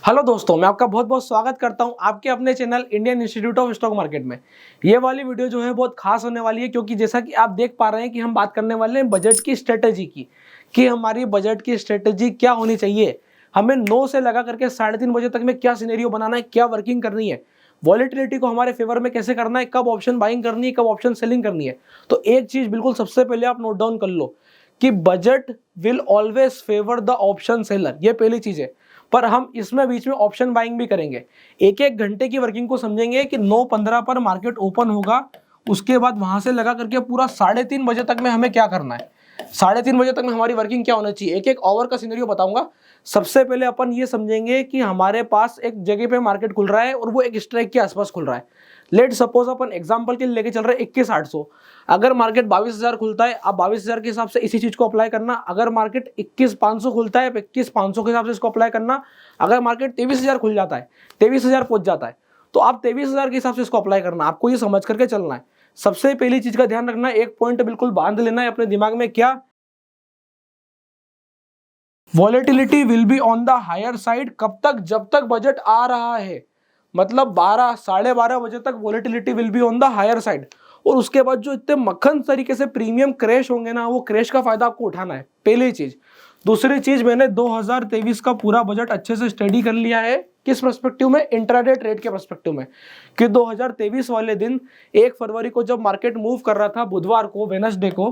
Hello दोस्तों, मैं आपका बहुत बहुत स्वागत करता हूं आपके अपने channel Indian institute of stock market में। ये वाली वीडियो जो है बहुत खास होने वाली है, क्योंकि जैसा कि आप देख पा रहे हैं कि हम बात करने वाले हैं बजट की स्ट्रेटेजी की, कि हमारी बजट की स्ट्रेटेजी क्या होनी चाहिए। हमें 9 से लगा करके 3:30 बजे तक में क्या सिनेरियो बनाना है, क्या वर्किंग करनी है, वॉलेटिलिटी को हमारे फेवर में कैसे करना है, कब ऑप्शन बाइंग करनी है, कब ऑप्शन सेलिंग करनी है। तो एक चीज बिल्कुल सबसे पहले आप नोट डाउन कर लो कि budget will always favour the option seller. ये पहली चीज है। पर हम इसमें बीच में ऑप्शन बाइंग भी करेंगे। एक एक घंटे की वर्किंग को समझेंगे कि 9:15 पर मार्केट ओपन होगा, उसके बाद वहां से लगा करके पूरा 3:30 बजे तक में हमें क्या करना है, 3:30 बजे तक में हमारी वर्किंग क्या होना चाहिए। एक एक ओवर का सिनेरियो बताऊंगा। सबसे पहले अपन ये समझेंगे कि हमारे पास एक जगह पे मार्केट खुल रहा है और वो एक स्ट्राइक के आसपास खुल रहा है। लेट सपोज अपन एग्जांपल के लिए लेके चल रहे हैं 21,800। अगर मार्केट 22,000 खुलता है, आप 22,000 के हिसाब से इसी चीज को अप्लाई करना। अगर मार्केट 21,500 खुलता है, 21,500 के हिसाब से इसको अप्लाई करना। अगर मार्केट 23,000 खुल जाता है, 23,000 पहुंच जाता है, तो आप 23,000 के हिसाब से इसको अप्लाई करना। आपको ये समझ करके चलना है। सबसे पहली चीज का ध्यान रखना है, एक पॉइंट बिल्कुल बांध लेना है अपने दिमाग में, क्या volatility will be on the higher side. कब तक? जब तक बजट आ रहा है, मतलब 12 12:30 बजे तक volatility will be on the higher side. और उसके बाद जो इतने मक्खन तरीके से प्रीमियम क्रैश होंगे ना, वो क्रैश का फायदा आपको उठाना है, पहली चीज। दूसरी चीज, मैंने 2023 का पूरा बजट अच्छे से स्टडी कर लिया है। किस पर्सपेक्टिव में? इंट्राडे ट्रेड के पर्सपेक्टिव में, कि 2023 वाले दिन 1 फरवरी को जब मार्केट मूव कर रहा था, बुधवार को, वेडनेसडे को,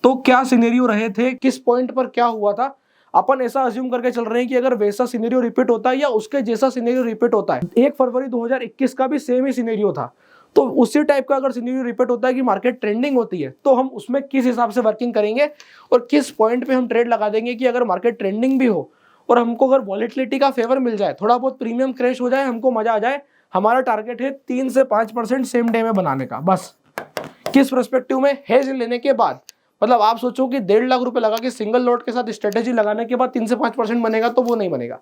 तो क्या सिनेरियो रहे थे, किस पॉइंट पर क्या हुआ था। अपन ऐसा अज्यूम करके चल रहे हैं कि अगर वैसा सिनेरियो रिपीट होता है या उसके जैसा सिनेरियो रिपीट होता है, 1 फरवरी 2021 का भी सेम ही सिनेरियो था, तो उसी टाइप का अगर सिनेरियो रिपीट होता है कि मार्केट ट्रेंडिंग होती है, तो हम उसमें किस हिसाब से वर्किंग करेंगे और किस पॉइंट पे हम ट्रेड लगा देंगे कि अगर मार्केट ट्रेंडिंग भी हो और हमको अगर वॉलेटिलिटी का फेवर मिल जाए, थोड़ा बहुत प्रीमियम क्रैश हो जाए, हमको मजा आ जाए। हमारा टारगेट है 3 से 5% सेम डे में बनाने का, बस। किस पर्सपेक्टिव में? हेज लेने के बाद। मतलब आप सोचो कि 1.5 लाख रुपए लगा के सिंगल लॉट के साथ स्ट्रेटेजी लगाने के बाद 3 से 5% बनेगा, तो वो नहीं बनेगा।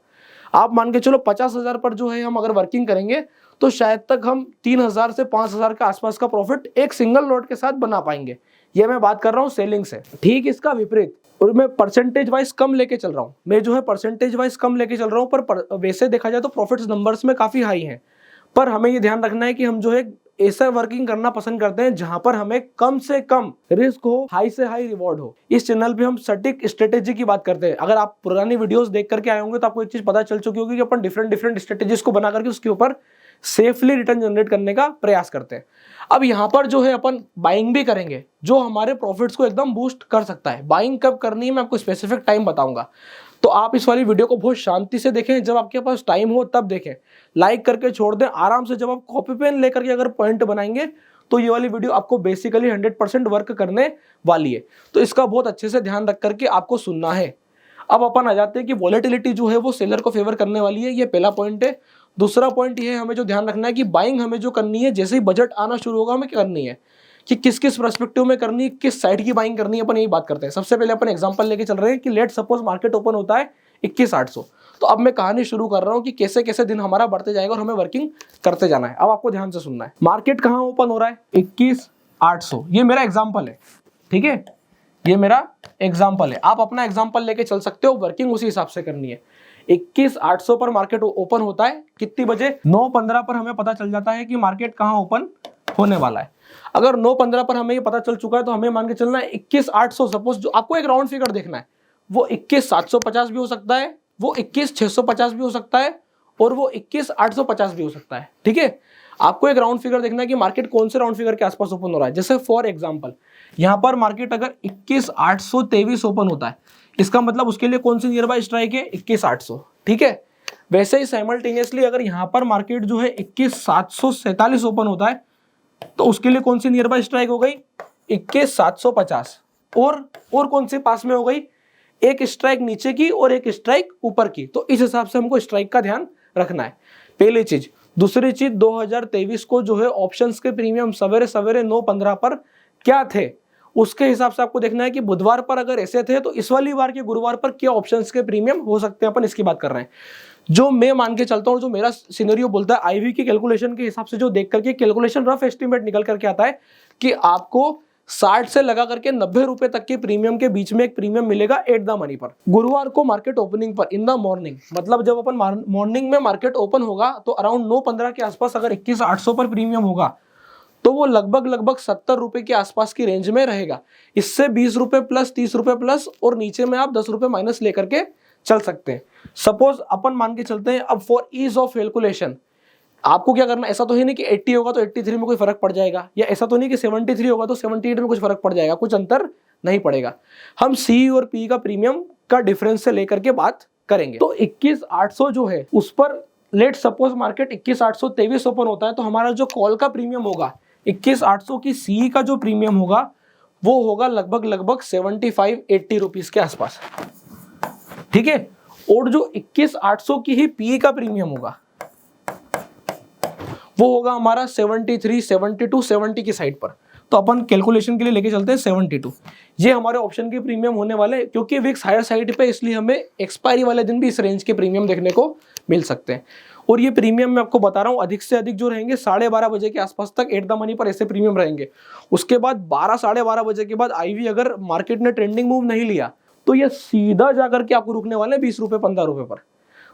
आप मान के चलो 50,000 पर जो है हम अगर वर्किंग करेंगे, तो शायद तक हम 3,000 से 5,000 के आसपास का प्रॉफिट एक सिंगल लॉट के साथ बना पाएंगे। ये मैं बात कर रहा हूँ सेलिंग से। ठीक इसका विपरीत, और मैं परसेंटेज वाइज कम लेके चल रहा हूँ, मैं जो है परसेंटेज वाइज कम लेके चल रहा हूँ, पर वैसे देखा जाए तो प्रॉफिट्स नंबर्स में काफी हाई हैं। पर हमें ये ध्यान रखना है कि हम जो है ऐसा वर्किंग करना पसंद करते हैं जहां पर हमें कम से कम रिस्क हो, हाई से हाई रिवॉर्ड हो। इस चैनल पे हम सटीक स्ट्रेटेजी की बात करते हैं। अगर आप पुरानी वीडियोस देख करके आए होंगे तो आपको एक चीज पता चल चुकी होगी कि अपन डिफरेंट स्ट्रेटेजीज को बना करके उसके ऊपर सेफली रिटर्न जनरेट करने का प्रयास करते हैं। अब यहाँ पर जो है अपन बाइंग भी करेंगे, जो हमारे प्रॉफिट्स को एकदम बूस्ट कर सकता है। बाइंग कब करनी है मैं आपको स्पेसिफिक टाइम बताऊंगा, तो आप इस वाली वीडियो को बहुत शांति से देखें, जब आपके पास टाइम हो तब देखें। लाइक करके छोड़ दें आराम से। जब आप कॉपी पेन लेकर के अगर पॉइंट बनाएंगे, तो ये वाली वीडियो आपको बेसिकली 100% वर्क करने वाली है। तो इसका बहुत अच्छे से ध्यान रख करके आपको सुनना है। अब अपन आ जाते हैं कि वॉलेटिलिटी जो है वो सेलर को फेवर करने वाली है, ये पहला पॉइंट है। दूसरा पॉइंट ये है, हमें जो ध्यान रखना है कि बाइंग हमें जो करनी है, जैसे ही बजट आना शुरू होगा हमें क्या करनी है, कि किस किस पर्सपेक्टिव में करनी है, किस साइड की बाइंग करनी है, अपन यही बात करते हैं। सबसे पहले अपन एग्जांपल लेके चल रहे हैं कि लेट सपोज मार्केट ओपन होता है 21,800। तो अब मैं कहानी शुरू कर रहा हूं कि कैसे कैसे दिन हमारा बढ़ते जाएगा और हमें वर्किंग करते जाना है। अब आपको ध्यान से सुनना है। मार्केट कहां ओपन हो रहा है? 21,800। ये मेरा एग्जाम्पल है, ठीक है, ये मेरा एग्जाम्पल है। आप अपना एग्जाम्पल लेके चल सकते हो, वर्किंग उसी हिसाब से करनी है। 21,800 पर मार्केट ओपन होता है, कितनी बजे? 9:15 पर हमें पता चल जाता है कि मार्केट कहां ओपन होने वाला है। अगर 9:15 पर हमें ये पता चल चुका है, तो हमें मान के चलना है 21,800। सपोज जो आपको एक राउंड फिगर देखना है, वो 21,750 भी हो सकता है, वो 21,650 भी हो सकता है, और वो 21,850 भी हो सकता है। ठीक है, आपको एक राउंड फिगर देखना है कि मार्केट कौन से राउंड फिगर के आसपास ओपन हो रहा है। जैसे फॉर एग्जांपल यहां पर मार्केट अगर 21,823 ओपन होता है, इसका मतलब उसके लिए कौन सी नियर बाय स्ट्राइक है? 21,800। ठीक है, वैसे ही साइमल्टेनियसली अगर यहां पर मार्केट जो है 21,747 ओपन होता है, तो उसके लिए कौन सी नियर बाय स्ट्राइक हो गई? 21,750। और कौन सी पास में हो गई? एक स्ट्राइक नीचे की और एक स्ट्राइक ऊपर की। तो इस हिसाब से हमको स्ट्राइक का ध्यान रखना है, पहली चीज। दूसरी चीज, 2023 को जो है ऑप्शंस के प्रीमियम सवेरे सवेरे 9:15 पर क्या थे, उसके हिसाब से आपको देखना है कि बुधवार पर अगर ऐसे थे, तो इस वाली बार के गुरुवार पर क्या ऑप्शंस के प्रीमियम हो सकते हैं, अपन इसकी बात कर रहे हैं। जो मैं मान के चलता हूँ, जो मेरा सिनेरियो बोलता है, आईवी की कैलकुलेशन के हिसाब से जो देख करके कैलकुलेशन रफ एस्टिमेट निकल करके आता है कि आपको 60 से लगा करके 90 रुपए तक के प्रीमियम के बीच में एक प्रीमियम मिलेगा एट द मनी पर। गुरुवार को मार्केट ओपनिंग पर इन द मॉर्निंग, मतलब जब अपन मॉर्निंग में मार्केट ओपन होगा तो अराउंड 9:15 के आसपास अगर 21,800 पर प्रीमियम होगा तो वो लगभग 70 रुपए के आसपास की रेंज में रहेगा। इससे 20 रुपए प्लस, 30 रुपए प्लस और नीचे में आप 10 रुपए माइनस लेकर के चल सकते हैं। सपोज अपन मान के चलते हैं, अब फॉर ईज ऑफ कैलकुलेशन आपको क्या करना, ऐसा तो है नहीं कि 80 होगा तो 83 में कोई फर्क पड़ जाएगा, या ऐसा तो नहीं कि 73 होगा तो 78 में कुछ फर्क पड़ जाएगा, कुछ अंतर नहीं पड़ेगा। हम सी और पी का प्रीमियम का डिफरेंस से लेकर के बात करेंगे। तो 21,800 जो है उस पर लेट सपोज मार्केट 21,823 ओपन होता है तो हमारा जो कॉल का प्रीमियम होगा 21,800 की सी का जो प्रीमियम होगा वो होगा लगभग 75-80 रुपीज के आसपास, ठीक है। और जो 21,800 की ही पी का प्रीमियम होगा वो होगा हमारा 73, 72, 70 की साइड पर। तो अपन कैलकुलेशन के लिए लेके चलते हैं 72। ये हमारे ऑप्शन के प्रीमियम होने वाले हैं, क्योंकि विक्स हायर साइड पे इसलिए हमें एक्सपायरी वाले दिन भी इस रेंज के प्रीमियम देखने को मिल सकते हैं। और ये प्रीमियम मैं आपको बता रहा हूँ अधिक से अधिक जो रहेंगे 12:30 बजे के आसपास तक एट द मनी पर ऐसे प्रीमियम रहेंगे। उसके बाद 12, 12:30 बजे के बाद आईवी अगर मार्केट ने ट्रेंडिंग मूव नहीं लिया तो ये सीधा जाकर के आपको रुकने वाले 20 रुपए 15 रुपए पर।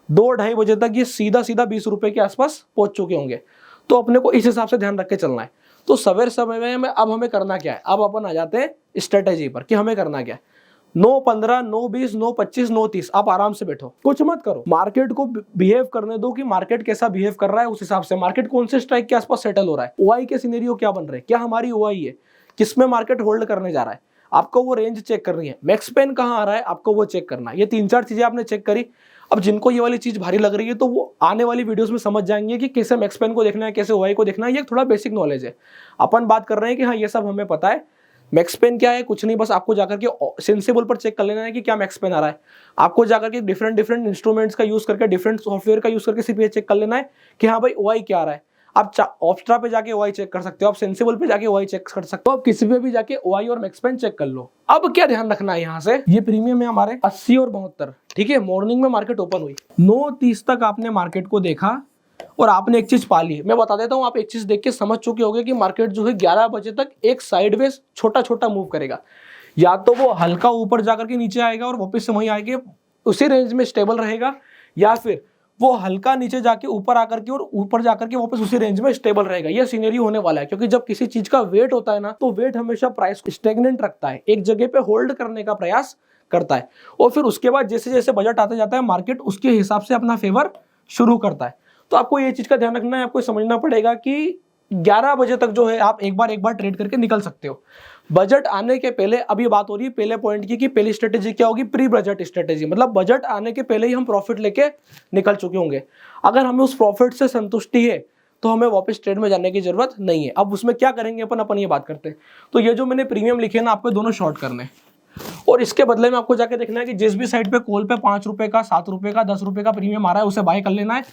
2-2:30 बजे तक ये सीधा 20 रुपए के आसपास पहुंच चुके होंगे। तो अपने को इस हिसाब से ध्यान रख के चलना है। तो सवेर समय में अब हमें करना क्या है, अब अपन आ जाते हैं स्ट्रेटेजी पर कि हमें करना क्या है। 9:15, 9:20, 9:25, 9:30 आप आराम से बैठो, कुछ मत करो, मार्केट को बिहेव करने दो कि मार्केट कैसा बिहेव कर रहा है, उस हिसाब से मार्केट कौन से स्ट्राइक के आसपास सेटल हो रहा है, ओआई के सिनेरियो क्या बन रहे हैं, क्या हमारी ओआई है, किसमें मार्केट होल्ड करने जा रहा है, आपको वो रेंज चेक करनी है। मैक्स पेन कहाँ आ रहा है आपको वो चेक करना है। ये 3-4 चीजें आपने चेक करी। अब जिनको ये वाली चीज भारी लग रही है तो वो आने वाली वीडियोस में समझ जाएंगे कि कैसे मैक्स पेन को देखना है, कैसे ओआई को देखना है। ये थोड़ा बेसिक नॉलेज है, अपन बात कर रहे हैं कि हाँ ये सब हमें पता है। मैक्स पेन क्या है, कुछ नहीं, बस आपको जाकर के सेंसिबल पर चेक कर लेना है कि क्या मैक्स पेन आ रहा है। आपको जाकर के डिफरेंट इंस्ट्रूमेंट्स का यूज करके, डिफरेंट सॉफ्टवेयर का यूज करके सिर्फ ये चेक कर लेना है कि हाँ भाई ओआई क्या आ रहा है। आप ऑप्स्ट्रा पे जाके ओआई चेक कर सकते हो, आप सेंसिबल पे जाके ओआई चेक कर सकते हो, आप किसी पे भी जाके ओआई और मैक्स पेन चेक कर लो। अब क्या ध्यान रखना है यहाँ से, ये प्रीमियम है हमारे 80 और 72, ठीक है। मॉर्निंग में मार्केट ओपन हुई 9:30 तक आपने मार्केट को देखा और आपने एक चीज पा ली। मैं बता देता हूँ, आप एक चीज देख के समझ चुके होंगे कि मार्केट जो है 11 बजे तक एक साइडवेज छोटा मूव करेगा। या तो वो हल्का ऊपर जाकर के नीचे आएगा और वापस से वहीं आएगा, उसी रेंज में स्टेबल रहेगा, या फिर वो हल्का नीचे जाके ऊपर आकर के और ऊपर जाकर के वापस उसी रेंज में स्टेबल रहेगा। ये सिनेरियो होने वाला है, क्योंकि जब किसी चीज का वेट होता है ना तो वेट हमेशा प्राइस स्टेगनेंट रखता है, एक जगह पे होल्ड करने का प्रयास करता है, और फिर उसके बाद जैसे जैसे बजट आते जाता है मार्केट उसके हिसाब से अपना फेवर शुरू करता है। तो आपको ये चीज का ध्यान रखना है, आपको समझना पड़ेगा कि 11 बजे तक जो है आप एक बार ट्रेड करके निकल सकते हो। बजट आने के पहले, अभी बात हो रही है पहले पॉइंट की कि पहली स्ट्रेटेजी क्या होगी, प्री बजट स्ट्रेटेजी, मतलब बजट आने के पहले ही हम प्रॉफिट लेके निकल चुके होंगे। अगर हमें उस प्रॉफिट से संतुष्टि है तो हमें वापस ट्रेड में जाने की जरूरत नहीं है। अब उसमें क्या करेंगे अपन ये बात करते हैं। तो ये जो मैंने प्रीमियम लिखे ना, आपको दोनों शॉर्ट करने हैं, और इसके बदले में आपको जाके देखना है कि जिस भी साइड पे कॉल पे 5 रुपए का, 7 रुपए का, 10 रुपए का प्रीमियम आ रहा है उसे बाय कर लेना है।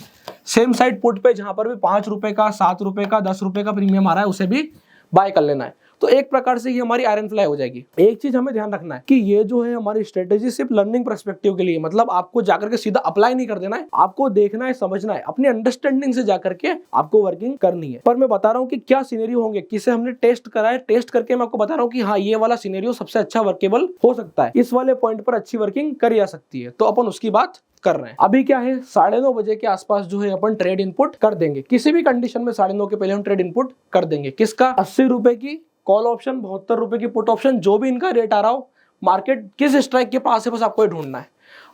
सेम साइड पुट पे जहां पर भी 5 रुपए का, 7 रुपए का, 10 रुपए का प्रीमियम आ रहा है उसे भी बाय कर लेना है। तो एक प्रकार से ये हमारी आयरन फ्लाई हो जाएगी। एक चीज हमें ध्यान रखना है कि ये जो है हमारी स्ट्रेटेजी सिर्फ लर्निंग पर्सपेक्टिव के लिए, मतलब आपको जाकर के सीधा अप्लाई नहीं कर देना है, आपको देखना है, समझना है, अपनी अंडरस्टैंडिंग से जाकर के आपको वर्किंग करनी है। पर मैं बता रहा हूँ कि क्या सिनेरियो होंगे, किसे हमने टेस्ट करा है, टेस्ट करके मैं आपको बता रहा हूँ कि हाँ ये वाला सिनेरियो सबसे अच्छा वर्केबल हो सकता है, इस वाले पॉइंट पर अच्छी वर्किंग करी जा सकती है। तो अपन उसकी बात कर रहे हैं। अभी क्या है, 9:30 बजे के आसपास जो है अपन ट्रेड इनपुट कर देंगे, किसी भी कंडीशन में 9:30 के पहले हम ट्रेड इनपुट कर देंगे। किसका, 80 रुपए की कॉल ऑप्शन, 72 रुपए की पुट ऑप्शन, जो भी इनका रेट आ रहा हो, मार्केट किस स्ट्राइक के पास है बस आपको ये ढूंढना है।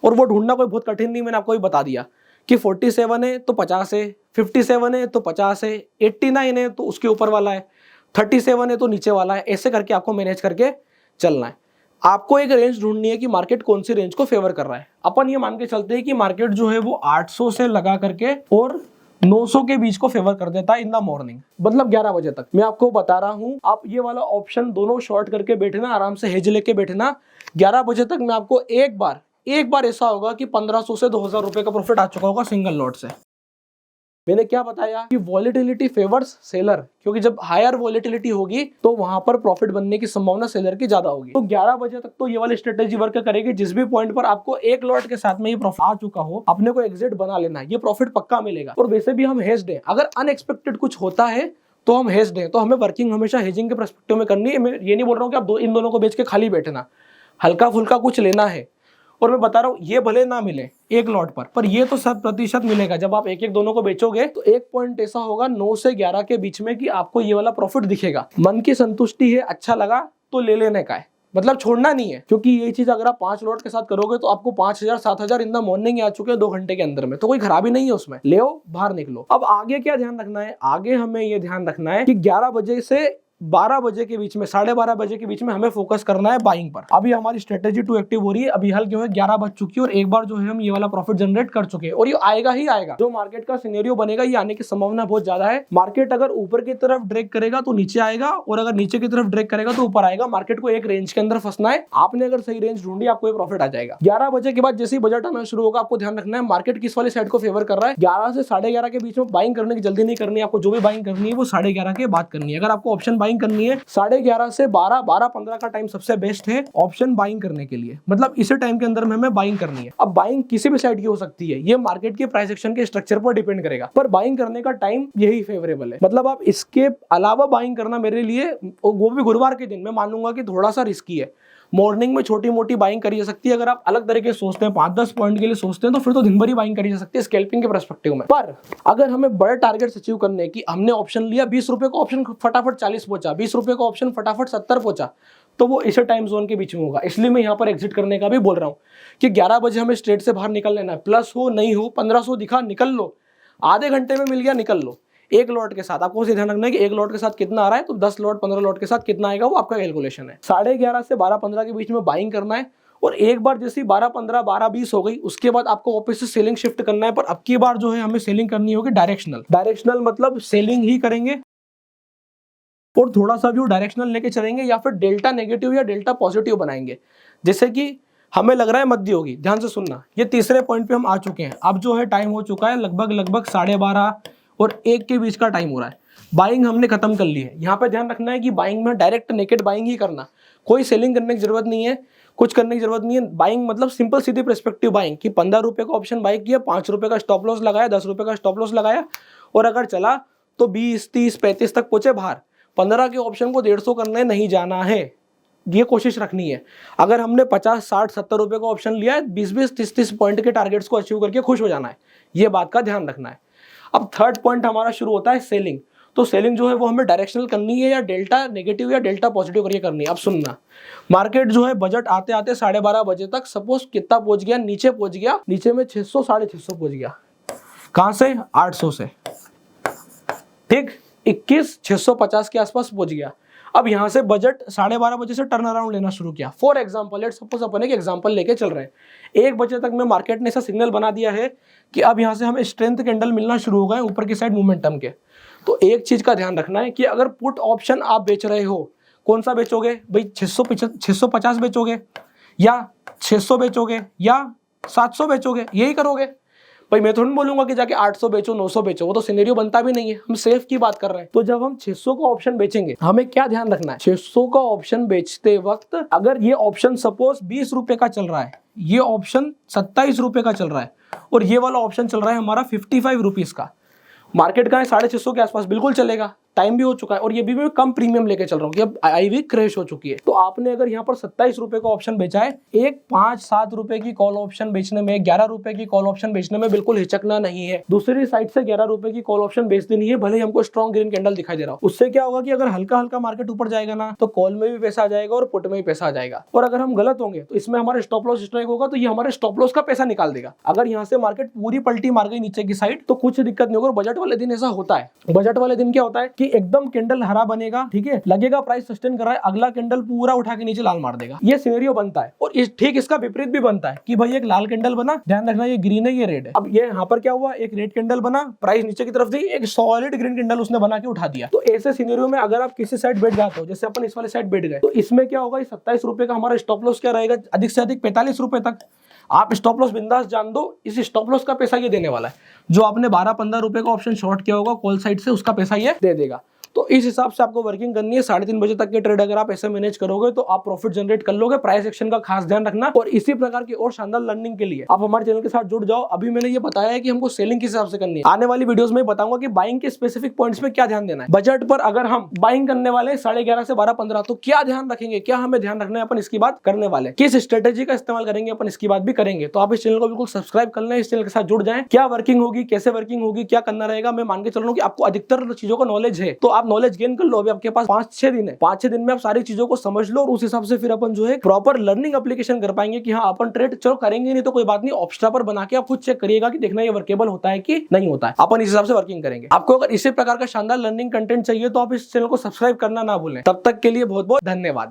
और वो ढूंढना कोई बहुत कठिन नहीं, मैंने आपको ये बता दिया कि 47 है तो 50 है, 57 है तो 50 है, 89 है तो उसके ऊपर वाला है, 37 है तो नीचे वाला है। ऐसे करके आपको मैनेज करके चलना है। आपको एक रेंज ढूंढनी है कि मार्केट कौन सी रेंज को फेवर कर रहा है। अपन ये मान के चलते हैं कि मार्केट जो है वो 800 से लगा करके और 900 के बीच को फेवर कर देता है इन द मॉर्निंग, मतलब 11 बजे तक। मैं आपको बता रहा हूं, आप ये वाला ऑप्शन दोनों शॉर्ट करके बैठना, आराम से हेज लेके बैठना। 11 बजे तक मैं आपको एक बार ऐसा होगा कि 1500 से 2000 रुपए का प्रॉफिट आ चुका होगा सिंगल लॉट से। मैंने क्या बताया कि वॉलेटिलिटी फेवर्स सेलर, क्योंकि जब हायर वॉलेटिलिटी होगी तो वहां पर प्रॉफिट बनने की संभावना सेलर की ज्यादा होगी। तो 11 बजे तक तो ये वाली स्ट्रेटेजी वर्क करेगी। जिस भी पॉइंट पर आपको एक लॉट के साथ में ये प्रॉफिट आ चुका हो, अपने को एग्जिट बना लेना है, ये प्रॉफिट पक्का मिलेगा। और वैसे भी हम हेज्ड हैं, अगर अनएक्सपेक्टेड कुछ होता है तो हम हेज दें, तो हमें वर्किंग हमेशा हेजिंग के पर्सपेक्टिव में करनी है। मैं ये नहीं बोल रहा हूँ कि आप इन दोनों को बेच के खाली बैठना, हल्का फुल्का कुछ लेना है। और मैं बता रहा हूँ ये भले ना मिले एक लॉट पर ये तो 100% मिलेगा। जब आप एक एक दोनों को बेचोगे तो एक पॉइंट ऐसा होगा 9 से 11 के बीच में कि आपको ये वाला प्रॉफिट दिखेगा। मन की संतुष्टि है, अच्छा लगा तो ले लेने का है, मतलब छोड़ना नहीं है। क्योंकि ये चीज अगर आप 5 लॉट के साथ करोगे तो आपको 5,000 7,000 इन द मॉर्निंग आ चुके हैं 2 घंटे के अंदर में, तो कोई खराबी नहीं है उसमें, ले बाहर निकलो। अब आगे क्या ध्यान रखना है, आगे हमें ये ध्यान रखना है कि 11 बजे से 12 बजे के बीच में, 12:30 बजे के बीच में हमें फोकस करना है बाइंग पर। अभी हमारी स्ट्रेटेजी 2 एक्टिव हो रही है, अभी हाल क्यों है 11 बज चुकी है और एक बार जो है हम ये वाला प्रॉफिट जनरेट कर चुके हैं और ये आएगा ही आएगा। जो मार्केट का सिनेरियो बनेगा ये आने की संभावना बहुत ज्यादा है। मार्केट अगर ऊपर की तरफ ड्रैग करेगा तो नीचे आएगा और अगर नीचे की तरफ ड्रैग करेगा तो ऊपर आएगा। मार्केट को एक रेंज के अंदर फंसना है, आपने अगर सही रेंज ढूंढी आपको ये प्रॉफिट आ जाएगा। 11 बजे के बाद जैसे ही बजट आना शुरू होगा आपको ध्यान रखना है मार्केट किस वाली साइड को फेवर कर रहा है। 11 से 11:30 के बीच में बाइंग करने की जल्दी नहीं करनी है आपको। जो भी बाइंग करनी है वो 11:30 के बाद करनी है। अगर आपको ऑप्शन बाइंग करनी है 11:30 से 12:15 का टाइम सबसे बेस्ट है ऑप्शन बाइंग करने के लिए, मतलब इसी टाइम के अंदर में हमें बाइंग करनी है। अब बाइंग किसी भी साइड की हो सकती है, ये मार्केट के प्राइस एक्शन के स्ट्रक्चर पर डिपेंड करेगा, पर बाइंग करने का टाइम यही फेवरेबल है। मतलब आप इसके अलावा बाइंग करना मेरे लिए, वो भी गुरुवार के दिन, मैं मानूंगा कि थोड़ा सा रिस्की है। मॉर्निंग में छोटी मोटी बाइंग करी जा सकती है। अगर आप अलग तरीके से सोचते हैं 5-10 पॉइंट के लिए सोचते हैं तो फिर तो दिन भर ही बाइंग करी जा सकती है स्कैल्पिंग के पर्सपेक्टिव में। पर अगर हमें बड़े टारगेट्स अचीव करने की, हमने ऑप्शन लिया 20 रुपए का ऑप्शन फटाफट 40 पहुंचा, 20 रुपए का ऑप्शन फटाफट 70 पहुंचा, तो वो इसी टाइम जोन के बीच में होगा। इसलिए मैं यहाँ पर एग्जिट करने का भी बोल रहा हूँ कि 11 बजे हमें स्ट्रेट से बाहर निकल लेना है। प्लस हो नहीं हो 1500 दिखा निकल लो, आधे घंटे में मिल गया निकल लो। एक लॉट के साथ आपको ध्यान रखना है कि एक लॉट के साथ कितना आ रहा है, तो 10 लॉट 15 लॉट के साथ कितना आएगा वो आपका कैलकुलेशन है। 11:30 से 12:15 के बीच में बाइंग करना है और एक बार जैसे 12:15 12:20 हो गई उसके बाद आपको वापस से सेलिंग शिफ्ट करना है। पर अब की बार जो है हमें सेलिंग करनी होगी डायरेक्शनल मतलब सेलिंग ही करेंगे और थोड़ा सा व्यू डायरेक्शनल लेके चलेंगे या फिर डेल्टा नेगेटिव या डेल्टा पॉजिटिव बनाएंगे। जैसे कि हमें लग रहा है मध्य होगी, ध्यान से सुनना, ये तीसरे पॉइंट पे हम आ चुके हैं। अब जो है टाइम हो चुका है लगभग 12:30 और 1 के बीच का टाइम हो रहा है। बाइंग हमने खत्म कर ली है। यहाँ पे ध्यान रखना है कि बाइंग में डायरेक्ट नेकेड बाइंग ही करना, कोई सेलिंग करने की जरूरत नहीं है, कुछ करने की जरूरत नहीं है। बाइंग मतलब सिंपल सीधी पर्सपेक्टिव बाइंग कि 15 रुपए का ऑप्शन बाई किया, 5 रुपए का स्टॉप लॉस लगाया, 10 रुपए का स्टॉप लॉस लगाया और अगर चला तो 20 30 35 तक पहुंचे बाहर। 15 के ऑप्शन को 150 करने नहीं जाना है, ये कोशिश रखनी है। अगर हमने 50 60 70 रुपए का ऑप्शन लिया है, 20 30 पॉइंट के टारगेट्स को अचीव करके खुश हो जाना है, ये बात का ध्यान रखना है। अब थर्ड पॉइंट हमारा शुरू होता है सेलिंग। तो सेलिंग जो है वो हमें डायरेक्शनल करनी है या डेल्टा नेगेटिव या डेल्टा पॉजिटिव करके करनी है। अब सुनना, मार्केट जो है बजट आते आते 12:30 बजे तक सपोज कितना पहुंच गया, नीचे पहुंच गया, नीचे में 600 650 पहुंच गया। कहां से? 800 से, ठीक, 21 650 के आसपास पहुंच गया। अब यहां से बजट 12:30 बजे से टर्न अराउंड लेना शुरू किया। फॉर एग्जांपल लेट्स सपोज अपन एक एग्जांपल लेके चल रहे हैं, 1 बजे तक में मार्केट ने ऐसा सिग्नल बना दिया है कि अब यहां से हमें स्ट्रेंथ कैंडल मिलना शुरू हो गए ऊपर की साइड मोमेंटम के। तो एक चीज का ध्यान रखना है कि अगर पुट ऑप्शन आप बेच रहे हो, कौन सा बेचोगे भाई? 650 बेचोगे या 600 बेचोगे या 700 बेचोगे, यही करोगे भाई। मैं थोड़ी बोलूंगा कि जाके 800 बेचो 900 बेचो, वो तो सिनेरियो बनता भी नहीं है। हम सेफ की बात कर रहे हैं। तो जब हम 600 का ऑप्शन बेचेंगे हमें क्या ध्यान रखना है? 600 का ऑप्शन बेचते वक्त अगर ये ऑप्शन सपोज 20 रुपए का चल रहा है, ये ऑप्शन 27 रुपए का चल रहा है और ये वाला ऑप्शन चल रहा है हमारा 55 रुपीज का, मार्केट का है 650 के आसपास, बिल्कुल चलेगा, टाइम भी हो चुका है और ये भी मैं कम प्रीमियम लेके चल रहा हूँ कि अब आईवी क्रैश हो चुकी है। तो आपने अगर यहाँ पर 27 रुपए का ऑप्शन बेचा है, एक 5-7 रुपए की कॉल ऑप्शन बेचने में, 11 रुपए की कॉल ऑप्शन बेचने में बिल्कुल हिचकना नहीं है। दूसरी साइड से 11 रुपए की कॉल ऑप्शन बेच देनी है, भले ही हमको स्ट्रॉन्ग ग्रीन कैंडल दिखाई दे रहा हो। उससे क्या होगा कि अगर हल्का हल्का मार्केट ऊपर जाएगा ना तो कॉल में भी पैसा आ जाएगा और पुट में भी पैसा आ जाएगा। और अगर हम गलत होंगे तो इसमें हमारे स्टॉप लॉस स्ट्राइक होगा तो ये हमारे स्टॉप लॉस का पैसा निकाल देगा। अगर यहाँ से मार्केट पूरी पलटी मार गई नीचे की साइड तो कुछ दिक्कत नहीं होगा। बजट वाले दिन ऐसा होता है। बजट वाले दिन क्या होता है कि एकदम कैंडल हरा बनेगा, ठीक है, लगेगा प्राइस सस्टेन कर रहा है, अगला कैंडल पूरा उठा के नीचे लाल मार देगा। ये सिनेरियो बनता है। और ठीक इसका विपरीत भी बनता है कि भाई एक लाल कैंडल बना, ध्यान रखना ये ग्रीन है ये रेड है। अब ये यहाँ पर क्या हुआ, एक रेड कैंडल बना, प्राइस नीचे की तरफ दी, एक सॉलिड ग्रीन कैंडल उसने बना के उठा दिया। तो ऐसे सिनेरियो में अगर आप किसी साइड बैठ जाते हो, जैसे अपन इस वाले साइड बैठ गए, तो इसमें क्या होगा, 27 रुपए का हमारा स्टॉप लॉस क्या रहेगा, अधिक से अधिक 45 रुपए तक। आप स्टॉप लॉस बिंदास जान दो, इस स्टॉप लॉस का पैसा ये देने वाला है। जो आपने 12-15 रुपए का ऑप्शन शॉर्ट किया होगा कॉल साइड से, उसका पैसा ये दे देगा। तो इस हिसाब से आपको वर्किंग करनी है। 3:30 बजे तक के ट्रेड अगर आप ऐसे मैनेज करोगे तो आप प्रॉफिट जनरेट कर लोगे। प्राइस एक्शन का खास ध्यान रखना। और इसी प्रकार की और शानदार लर्निंग के लिए आप हमारे चैनल के साथ जुड़ जाओ। अभी मैंने ये बताया है कि हमको सेलिंग किस हिसाब से करनी है। आने वाली वीडियोस में बताऊंगा कि बाइंग के स्पेसिफिक पॉइंट्स में क्या ध्यान देना है। बजट पर अगर हम बाइंग करने वाले 11:30 से 12:15 तो क्या ध्यान रखेंगे, क्या हमें ध्यान रखना है, अपन इसकी बात करने वाले। किस स्ट्रेटेजी का इस्तेमाल करेंगे अपन इसकी बात भी करेंगे। तो आप इस चैनल को बिल्कुल सब्सक्राइब कर लें, इस चैनल के साथ जुड़ जाएं। क्या वर्किंग होगी, कैसे वर्किंग होगी, क्या करना रहेगा, मैं मान के चल रहा हूं कि आपको अधिकतर चीजों का नॉलेज है। तो आप नॉलेज गेन कर लो। अभी आपके पास 5-6 दिन है। 5-6 दिन में आप सारी चीजों को समझ लो और उस हिसाब से फिर अपन जो है प्रॉपर लर्निंग एप्लीकेशन कर पाएंगे कि हाँ अपन ट्रेड चलो करेंगे नहीं तो कोई बात नहीं, ऑप्स्ट्रा पर बना के आप खुद चेक करिएगा कि देखना ये वर्केबल होता है कि नहीं होता है। अपन इस हिसाब से वर्किंग करेंगे। आपको अगर इसी प्रकार का शानदार लर्निंग कंटेंट चाहिए तो आप इस चैनल को सब्सक्राइब करना ना भूलें। तब तक के लिए बहुत बहुत धन्यवाद।